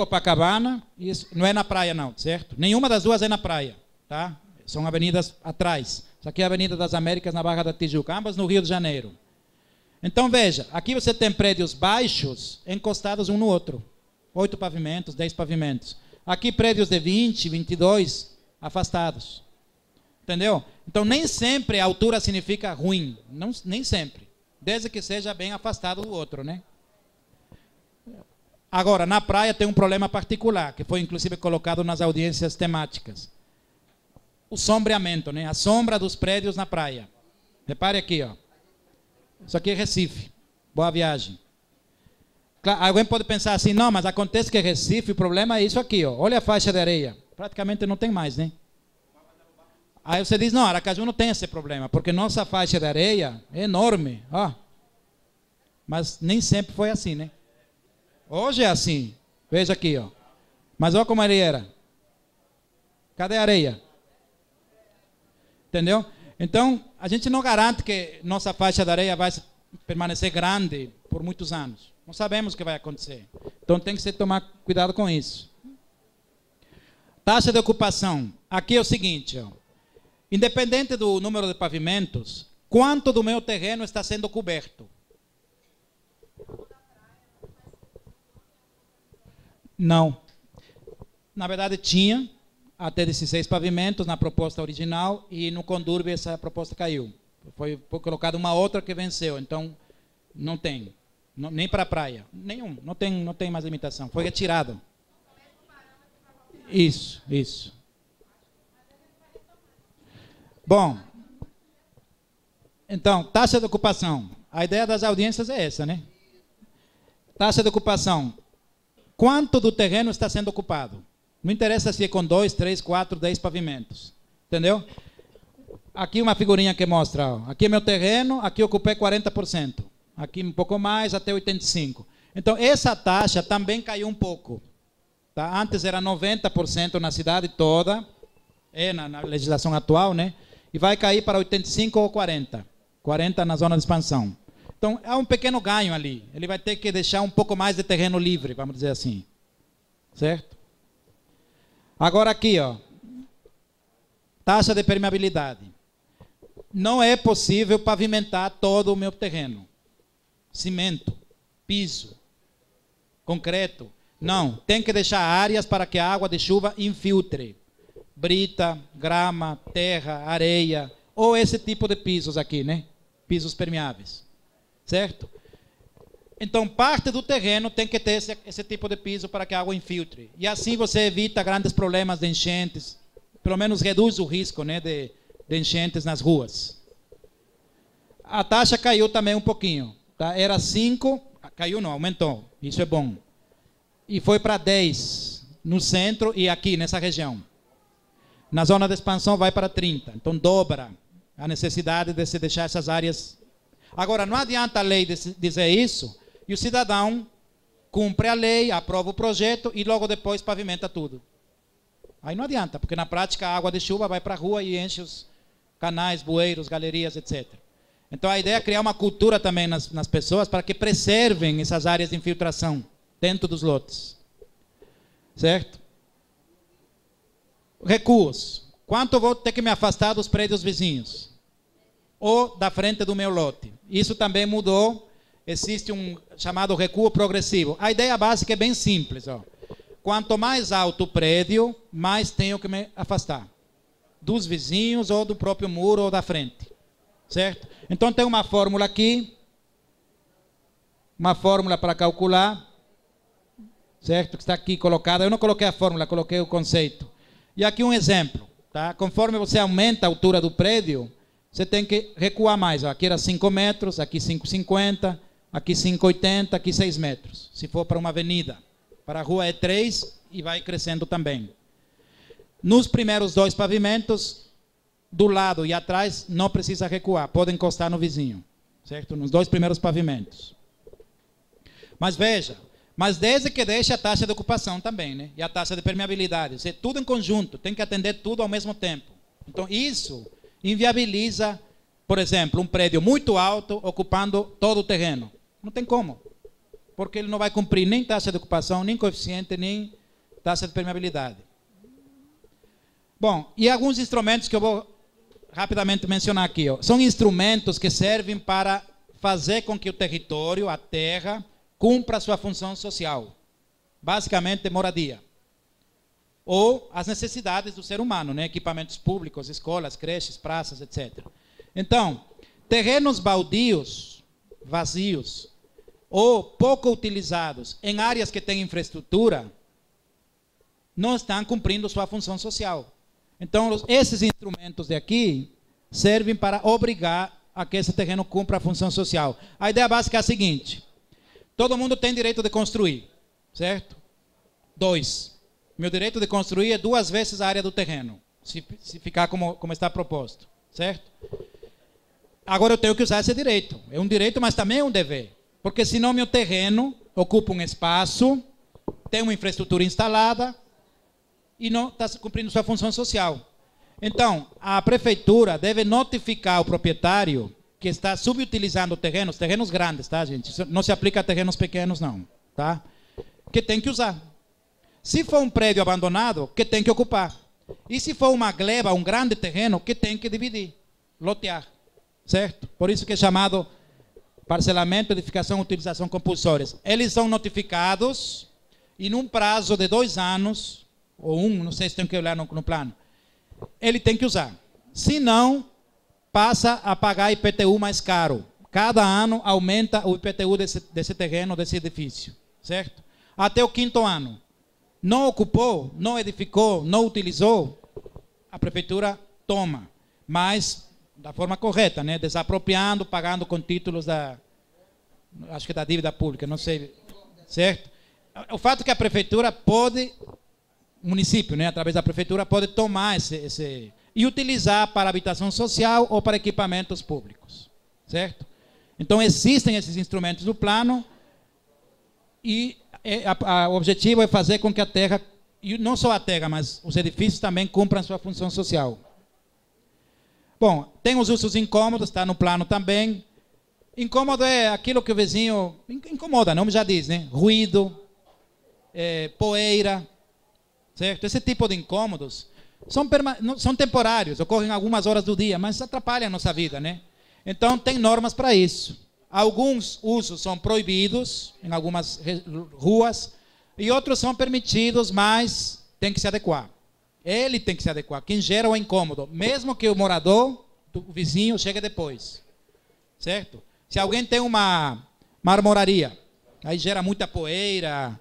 Copacabana, isso não é na praia não, certo? Nenhuma das duas é na praia, tá? São avenidas atrás. Isso aqui é a Avenida das Américas, na Barra da Tijuca, ambas no Rio de Janeiro. Então veja, aqui você tem prédios baixos encostados um no outro. 8 pavimentos, 10 pavimentos. Aqui prédios de 20, 22 afastados. Entendeu? Então nem sempre a altura significa ruim, não, nem sempre. Desde que seja bem afastado do outro, né? Agora, na praia tem um problema particular, que foi inclusive colocado nas audiências temáticas. O sombreamento, né? A sombra dos prédios na praia. Repare aqui, ó. Isso aqui é Recife. Boa viagem. Claro, alguém pode pensar assim, não, mas acontece que Recife, o problema é isso aqui, ó. Olha a faixa de areia. Praticamente não tem mais, né? Aí você diz, não, Aracaju não tem esse problema, porque nossa faixa de areia é enorme, ó. Mas nem sempre foi assim, né? Hoje é assim. Veja aqui, ó. Mas olha como ele era. Cadê a areia? Entendeu? Então, a gente não garante que nossa faixa de areia vai permanecer grande por muitos anos. Não sabemos o que vai acontecer. Então, tem que se tomar cuidado com isso. Taxa de ocupação. Aqui é o seguinte, ó. Independente do número de pavimentos, quanto do meu terreno está sendo coberto? Não. Na verdade, tinha até 16 pavimentos na proposta original e no Condurb essa proposta caiu. Foi colocada uma outra que venceu, então não tem. Não, nem para a praia. Nenhum. Não tem mais limitação. Foi retirado. Isso, isso. Bom, então, taxa de ocupação. A ideia das audiências é essa, né? Taxa de ocupação. Quanto do terreno está sendo ocupado? Não interessa se é com 2, 3, 4, 10 pavimentos. Entendeu? Aqui uma figurinha que mostra. Ó. Aqui é meu terreno, aqui eu ocupei 40%. Aqui um pouco mais, até 85%. Então, essa taxa também caiu um pouco. Tá? Antes era 90% na cidade toda, na legislação atual, né? E vai cair para 85% ou 40%. 40% na zona de expansão. Então, há um pequeno ganho ali. Ele vai ter que deixar um pouco mais de terreno livre, vamos dizer assim. Certo? Agora aqui, ó. Taxa de permeabilidade. Não é possível pavimentar todo o meu terreno. Cimento, piso, concreto. Não, tem que deixar áreas para que a água de chuva infiltre. Brita, grama, terra, areia, ou esse tipo de pisos aqui, né? Pisos permeáveis. Certo? Então, parte do terreno tem que ter esse tipo de piso para que a água infiltre. E assim você evita grandes problemas de enchentes, pelo menos reduz o risco, né, de enchentes nas ruas. A taxa caiu também um pouquinho. Tá? Era 5, caiu não, aumentou. Isso é bom. E foi para 10 no centro e aqui nessa região. Na zona de expansão vai para 30. Então dobra a necessidade de se deixar essas áreas. Agora, não adianta a lei dizer isso e o cidadão cumpre a lei, aprova o projeto e logo depois pavimenta tudo. Aí não adianta, porque na prática a água de chuva vai para a rua e enche os canais, bueiros, galerias, etc. Então a ideia é criar uma cultura também nas pessoas para que preservem essas áreas de infiltração dentro dos lotes. Certo? Recuos. Quanto eu vou ter que me afastar dos prédios vizinhos? Ou da frente do meu lote? Isso também mudou. Existe um chamado recuo progressivo. A ideia básica é bem simples. Ó. Quanto mais alto o prédio, mais tenho que me afastar. Dos vizinhos, ou do próprio muro, ou da frente. Certo? Então tem uma fórmula aqui. Uma fórmula para calcular. Certo? Que está aqui colocada. Eu não coloquei a fórmula, coloquei o conceito. E aqui um exemplo. Tá? Conforme você aumenta a altura do prédio, você tem que recuar mais. Ó. Aqui era 5 metros, aqui 5,50, aqui 5,80, aqui 6 metros. Se for para uma avenida. Para a rua é 3 e vai crescendo também. Nos primeiros 2 pavimentos, do lado e atrás, não precisa recuar. Pode encostar no vizinho. Certo? Nos 2 primeiros pavimentos. Mas veja, mas desde que deixe a taxa de ocupação também, né? E a taxa de permeabilidade. Isso é tudo em conjunto, tem que atender tudo ao mesmo tempo. Então, isso inviabiliza, por exemplo, um prédio muito alto ocupando todo o terreno. Não tem como. porque ele não vai cumprir nem taxa de ocupação, nem coeficiente, nem taxa de permeabilidade. Bom, e alguns instrumentos que eu vou rapidamente mencionar aqui. São instrumentos que servem para fazer com que o território, a terra, cumpra a sua função social. Basicamente, moradia. Ou as necessidades do ser humano, né? Equipamentos públicos, escolas, creches, praças, etc. Então, terrenos baldios, vazios, ou pouco utilizados em áreas que têm infraestrutura, não estão cumprindo sua função social. Então, esses instrumentos de aqui servem para obrigar a que esse terreno cumpra a função social. A ideia básica é a seguinte: todo mundo tem direito de construir, certo? 2. Meu direito de construir é 2 vezes a área do terreno, se ficar como está proposto, certo? Agora eu tenho que usar esse direito. É um direito, mas também é um dever. Porque senão meu terreno ocupa um espaço, tem uma infraestrutura instalada e não está cumprindo sua função social. Então, a prefeitura deve notificar o proprietário que está subutilizando terrenos, terrenos grandes, tá, gente? Isso não se aplica a terrenos pequenos, não, tá? Que tem que usar. Se for um prédio abandonado, que tem que ocupar. E se for uma gleba, um grande terreno, que tem que dividir, lotear, certo? Por isso que é chamado parcelamento, edificação e utilização compulsórias. Eles são notificados e num prazo de 2 anos, ou 1, não sei se tem que olhar no plano, ele tem que usar. Se não, passa a pagar IPTU mais caro. Cada ano aumenta o IPTU desse terreno, desse edifício, certo? Até o 5º ano. Não ocupou, não edificou, não utilizou, a prefeitura toma, mas da forma correta, né? Desapropriando, pagando com títulos acho que da dívida pública, não sei, certo? O fato é que a prefeitura pode, o município, né, através da prefeitura, pode tomar e utilizar para habitação social ou para equipamentos públicos, certo? Então existem esses instrumentos do plano e o objetivo é fazer com que a terra, e não só a terra, mas os edifícios também cumpram sua função social. Bom, tem os usos incômodos, está no plano também. Incômodo é aquilo que o vizinho incomoda, o nome já diz, né? Ruído, poeira, certo? Esse tipo de incômodos são temporários, ocorrem algumas horas do dia, mas atrapalham a nossa vida, né? Então, tem normas para isso. Alguns usos são proibidos em algumas ruas e outros são permitidos, mas tem que se adequar. Ele tem que se adequar. Quem gera o incômodo, mesmo que o morador, o vizinho, chegue depois, certo? Se alguém tem uma marmoraria, aí gera muita poeira,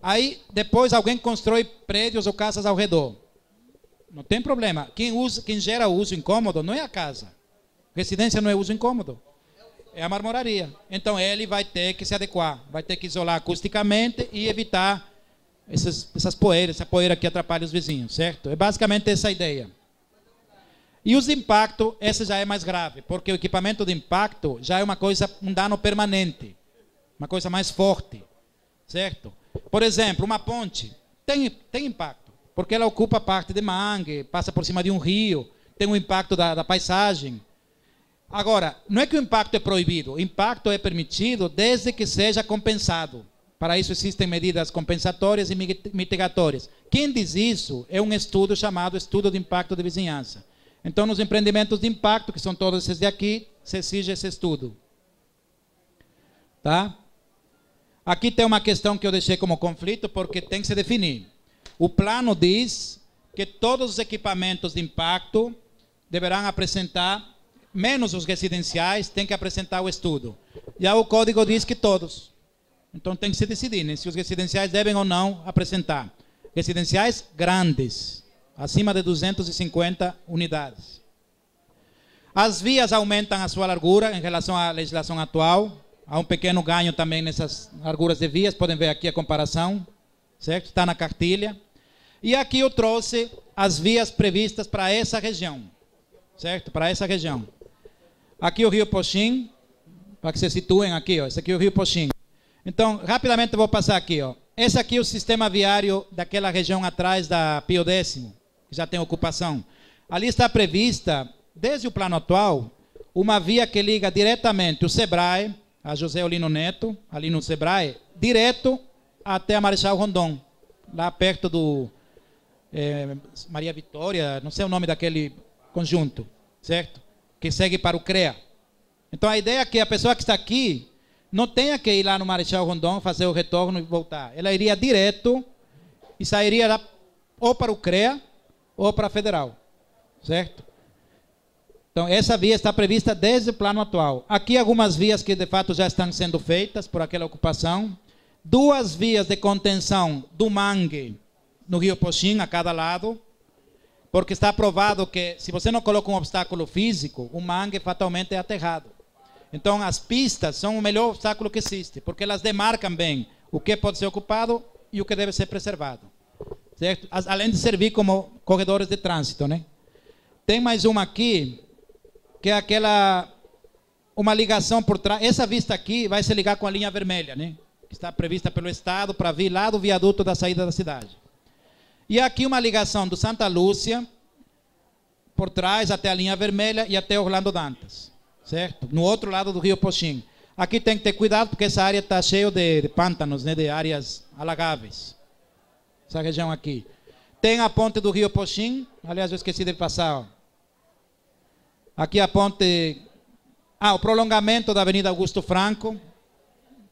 aí depois alguém constrói prédios ou casas ao redor. Não tem problema. Quem gera o uso incômodo não é a casa. Residência não é uso incômodo. É a marmoraria. Então ele vai ter que se adequar, vai ter que isolar acusticamente e evitar essas poeiras, essa poeira que atrapalha os vizinhos, certo? É basicamente essa a ideia. E os de impacto, esse já é mais grave, porque o equipamento de impacto já é um dano permanente, uma coisa mais forte, certo? Por exemplo, uma ponte tem impacto, porque ela ocupa parte de mangue, passa por cima de um rio, tem um impacto da paisagem. Agora, não é que o impacto é proibido, o impacto é permitido desde que seja compensado. Para isso existem medidas compensatórias e mitigatórias. Quem diz isso é um estudo chamado Estudo de Impacto de Vizinhança. Então, nos empreendimentos de impacto, que são todos esses de aqui, se exige esse estudo. Tá? Aqui tem uma questão que eu deixei como conflito, porque tem que se definir. O plano diz que todos os equipamentos de impacto deverão apresentar, menos os residenciais, tem que apresentar o estudo. Já o código diz que todos. Então tem que se decidir, né, se os residenciais devem ou não apresentar. Residenciais grandes, acima de 250 unidades. As vias aumentam a sua largura em relação à legislação atual. Há um pequeno ganho também nessas larguras de vias, podem ver aqui a comparação, certo? Está na cartilha. E aqui eu trouxe as vias previstas para essa região, certo? Para essa região. Aqui o Rio Poxim, para que se situem aqui, ó. Esse aqui é o Rio Poxim. Então, rapidamente eu vou passar aqui, ó. Esse aqui é o sistema viário daquela região atrás da Pio X, que já tem ocupação. Ali está prevista, desde o plano atual, uma via que liga diretamente o Sebrae, a José Olino Neto, ali no Sebrae, direto até a Marechal Rondon, lá perto do Maria Vitória, não sei o nome daquele conjunto, certo? Que segue para o CREA. Então a ideia é que a pessoa que está aqui não tenha que ir lá no Marechal Rondon, fazer o retorno e voltar. Ela iria direto e sairia lá, ou para o CREA ou para a Federal, certo? Então essa via está prevista desde o plano atual. Aqui algumas vias que de fato já estão sendo feitas por aquela ocupação. 2 vias de contenção do mangue no Rio Poxim, a cada lado, porque está provado que se você não coloca um obstáculo físico, o mangue fatalmente é aterrado. Então as pistas são o melhor obstáculo que existe, porque elas demarcam bem o que pode ser ocupado e o que deve ser preservado, certo? Além de servir como corredores de trânsito, né? Tem mais uma aqui, que é uma ligação por trás. Essa vista aqui vai se ligar com a linha vermelha, né? Que está prevista pelo Estado para vir lá do viaduto da saída da cidade. E aqui uma ligação do Santa Lúcia, por trás até a linha vermelha e até Orlando Dantas, certo? No outro lado do Rio Poxim. Aqui tem que ter cuidado porque essa área está cheia de pântanos, né? De áreas alagáveis. Essa região aqui. Tem a ponte do Rio Poxim, aliás, eu esqueci de passar. Ó. Aqui a ponte... o prolongamento da Avenida Augusto Franco,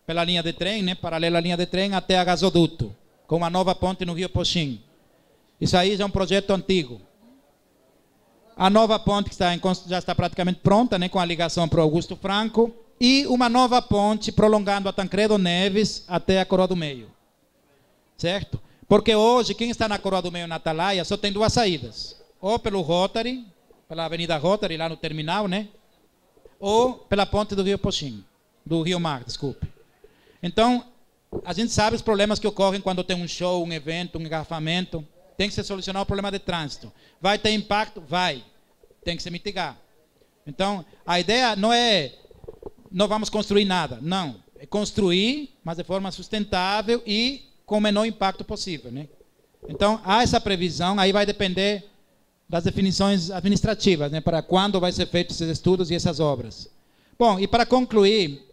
pela linha de trem, né? Paralela à linha de trem, até a gasoduto, com uma nova ponte no Rio Poxim. Isso aí já é um projeto antigo. A nova ponte que já está praticamente pronta, né, com a ligação para o Augusto Franco, e uma nova ponte prolongando a Tancredo Neves até a Coroa do Meio. Certo? Porque hoje, quem está na Coroa do Meio, na Atalaia, só tem 2 saídas. Ou pelo Rotary, pela Avenida Rotary, lá no terminal, né? Ou pela ponte do Rio Poxim, do Rio Mar, desculpe. Então, a gente sabe os problemas que ocorrem quando tem um show, um evento, um engarrafamento. Tem que se solucionar o problema de trânsito. Vai ter impacto? Vai. Tem que se mitigar. Então, a ideia não é não vamos construir nada. Não. É construir, mas de forma sustentável e com o menor impacto possível, né? Então, há essa previsão, aí vai depender das definições administrativas, né? Para quando vai ser feito esses estudos e essas obras. Bom, e para concluir,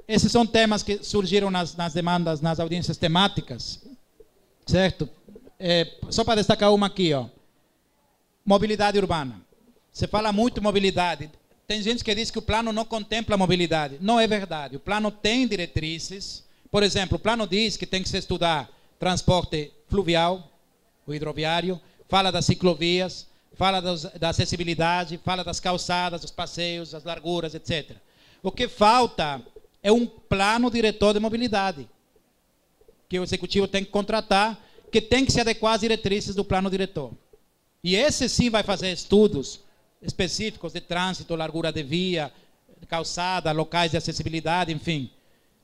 esses são temas que surgiram nas demandas, nas audiências temáticas, certo? Só para destacar uma aqui, ó. Mobilidade urbana. Você fala muito mobilidade. Tem gente que diz que o plano não contempla mobilidade. Não é verdade. O plano tem diretrizes. Por exemplo, o plano diz que tem que se estudar transporte fluvial, o hidroviário, fala das ciclovias, fala da acessibilidade, fala das calçadas, dos passeios, das larguras, etc. O que falta é um plano diretor de mobilidade, que o executivo tem que contratar, que tem que se adequar às diretrizes do plano diretor. E esse sim vai fazer estudos específicos de trânsito, largura de via, calçada, locais de acessibilidade, enfim.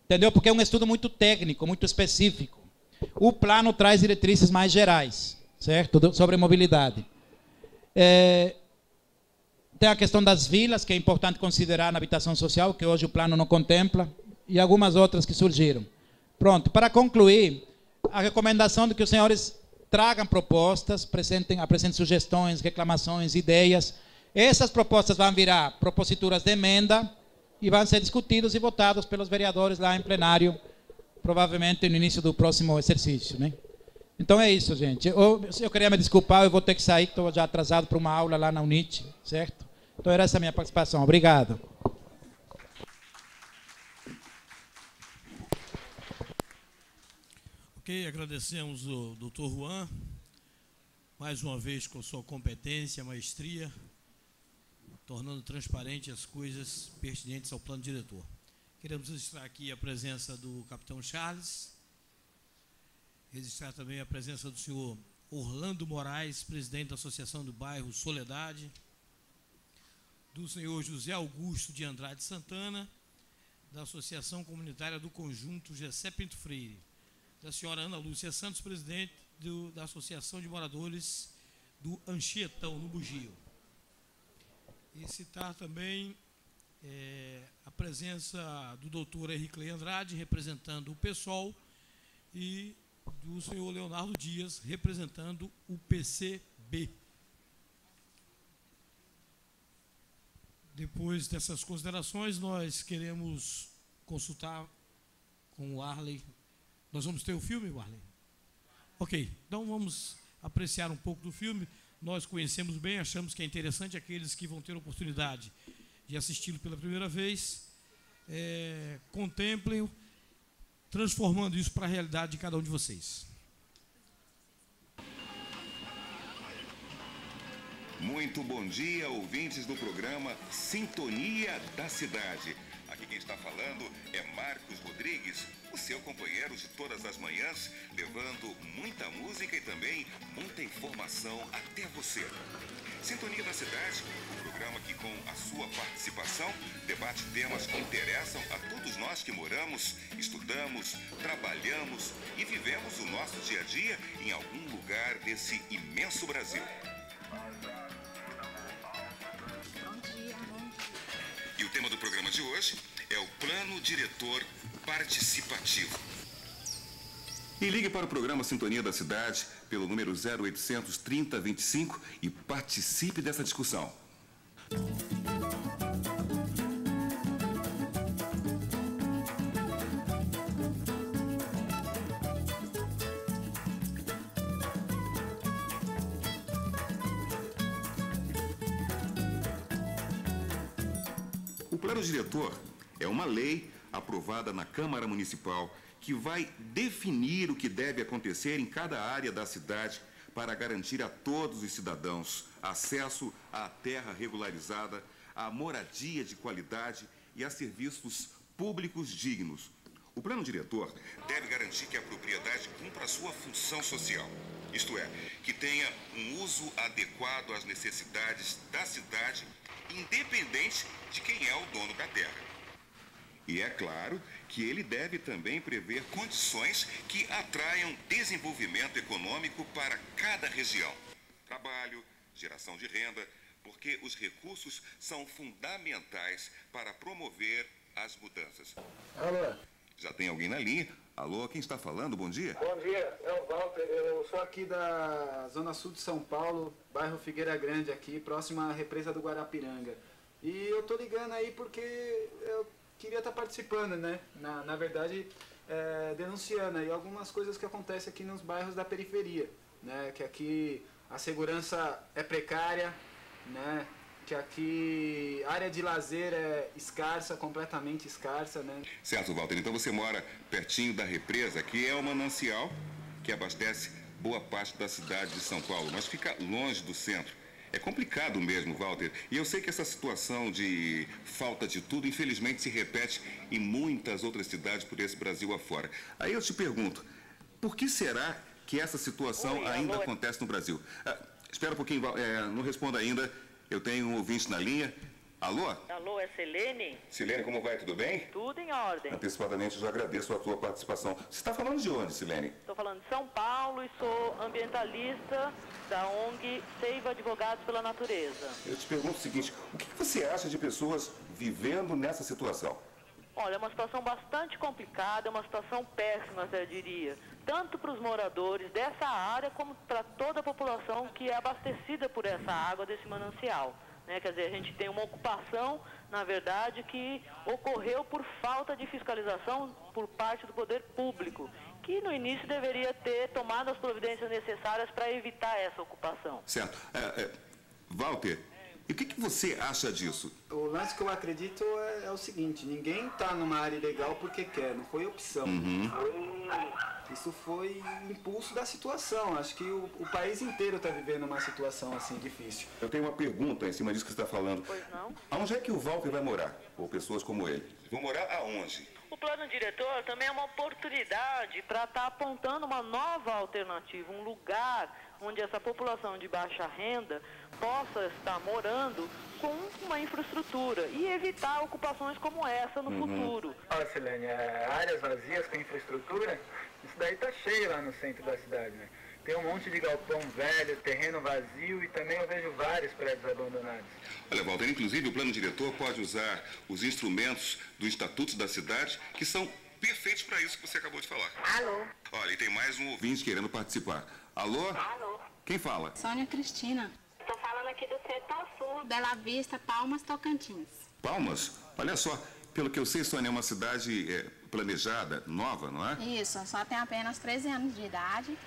Entendeu? Porque é um estudo muito técnico, muito específico. O plano traz diretrizes mais gerais, certo? Sobre mobilidade. Tem a questão das vilas, que é importante considerar na habitação social, que hoje o plano não contempla, e algumas outras que surgiram. Pronto, para concluir, a recomendação de que os senhores tragam propostas, apresentem sugestões, reclamações, ideias. Essas propostas vão virar proposituras de emenda e vão ser discutidos e votados pelos vereadores lá em plenário, provavelmente no início do próximo exercício, né? Então é isso, gente. Eu queria me desculpar, eu vou ter que sair, que estou já atrasado para uma aula lá na UNIT, certo? Então era essa a minha participação. Obrigado. Ok, agradecemos o doutor Juan, mais uma vez com sua competência, maestria, tornando transparente as coisas pertinentes ao plano diretor. Queremos registrar aqui a presença do capitão Charles, registrar também a presença do senhor Orlando Moraes, presidente da Associação do Bairro Soledade, do senhor José Augusto de Andrade Santana, da Associação Comunitária do Conjunto Gessé Pinto Freire, da senhora Ana Lúcia Santos, presidente da Associação de Moradores do Anchietão, no Bugio. E citar também a presença do doutor Henrique Andrade, representando o PSOL, e do senhor Leonardo Dias, representando o PCB. Depois dessas considerações, nós queremos consultar com o Arley. Nós vamos ter o filme, Arley? Ok, então vamos apreciar um pouco do filme. Nós conhecemos bem, achamos que é interessante. Aqueles que vão ter a oportunidade de assisti-lo pela primeira vez, contemplem-o, transformando isso para a realidade de cada um de vocês. Muito bom dia, ouvintes do programa Sintonia da Cidade. Aqui quem está falando é Marcos Rodrigues, o seu companheiro de todas as manhãs, levando muita música e também muita informação até você. Sintonia da Cidade, o programa que com a sua participação debate temas que interessam a todos nós que moramos, estudamos, trabalhamos e vivemos o nosso dia a dia em algum lugar desse imenso Brasil. E o tema do programa de hoje é o Plano Diretor Participativo. E ligue para o programa Sintonia da Cidade pelo número 0800 30 25 e participe dessa discussão. O Plano Diretor é uma lei aprovada na Câmara Municipal que vai definir o que deve acontecer em cada área da cidade para garantir a todos os cidadãos acesso à terra regularizada, à moradia de qualidade e a serviços públicos dignos. O Plano Diretor deve garantir que a propriedade cumpra a sua função social, isto é, que tenha um uso adequado às necessidades da cidade, independente de quem é o dono da terra. E é claro que ele deve também prever condições que atraiam desenvolvimento econômico para cada região. Trabalho, geração de renda, porque os recursos são fundamentais para promover as mudanças. Alô? Já tem alguém na linha? Alô, quem está falando? Bom dia. Bom dia, é o Walter. Eu sou aqui da Zona Sul de São Paulo, bairro Figueira Grande aqui, próximo à represa do Guarapiranga. E eu tô ligando aí porque eu queria estar participando, né? Na verdade, denunciando aí algumas coisas que acontecem aqui nos bairros da periferia, né? Que aqui a segurança é precária, né? Que aqui a área de lazer é escassa, completamente escassa, né? Certo, Walter. Então você mora pertinho da represa, que é um manancial que abastece boa parte da cidade de São Paulo, mas fica longe do centro. É complicado mesmo, Walter. E eu sei que essa situação de falta de tudo, infelizmente, se repete em muitas outras cidades por esse Brasil afora. Aí eu te pergunto, por que será que essa situação ainda acontece no Brasil? Espera um pouquinho, não responda ainda. Eu tenho um ouvinte na linha. Alô? Alô, é Silene? Silene, como vai? Tudo bem? Tudo em ordem. Antecipadamente, eu já agradeço a tua participação. Você está falando de onde, Silene? Estou falando de São Paulo e sou ambientalista da ONG Seiva Advogados pela Natureza. Eu te pergunto o seguinte, o que você acha de pessoas vivendo nessa situação? Olha, é uma situação bastante complicada, é uma situação péssima, eu diria. Tanto para os moradores dessa área, como para toda a população que é abastecida por essa água desse manancial. Né? Quer dizer, a gente tem uma ocupação, na verdade, que ocorreu por falta de fiscalização por parte do poder público, que no início deveria ter tomado as providências necessárias para evitar essa ocupação. Certo. Walter, e o que você acha disso? O lance que eu acredito é o seguinte, ninguém está numa área ilegal porque quer, não foi opção. Isso foi impulso da situação. Acho que o país inteiro está vivendo uma situação assim difícil. Eu tenho uma pergunta em cima disso que você está falando. Pois não? Aonde é que o Walter vai morar? Ou pessoas como ele? Vão morar aonde? O plano diretor também é uma oportunidade para estar apontando uma nova alternativa, um lugar onde essa população de baixa renda possa estar morando com uma infraestrutura e evitar ocupações como essa no futuro. Olha, Silene, áreas vazias com infraestrutura, isso daí tá cheio lá no centro da cidade, né? Tem um monte de galpão velho, terreno vazio e também eu vejo vários prédios abandonados. Olha, Walter, inclusive o plano diretor pode usar os instrumentos do Estatuto da Cidade, que são perfeitos para isso que você acabou de falar. Alô? Olha, e tem mais um ouvinte querendo participar. Alô? Alô? Quem fala? Sônia Cristina. Estou falando aqui do Setor Sul, Bela Vista, Palmas, Tocantins. Palmas? Olha só, Pelo que eu sei, Sônia, é uma cidade planejada, nova, não é? Isso, só tem apenas 13 anos de idade.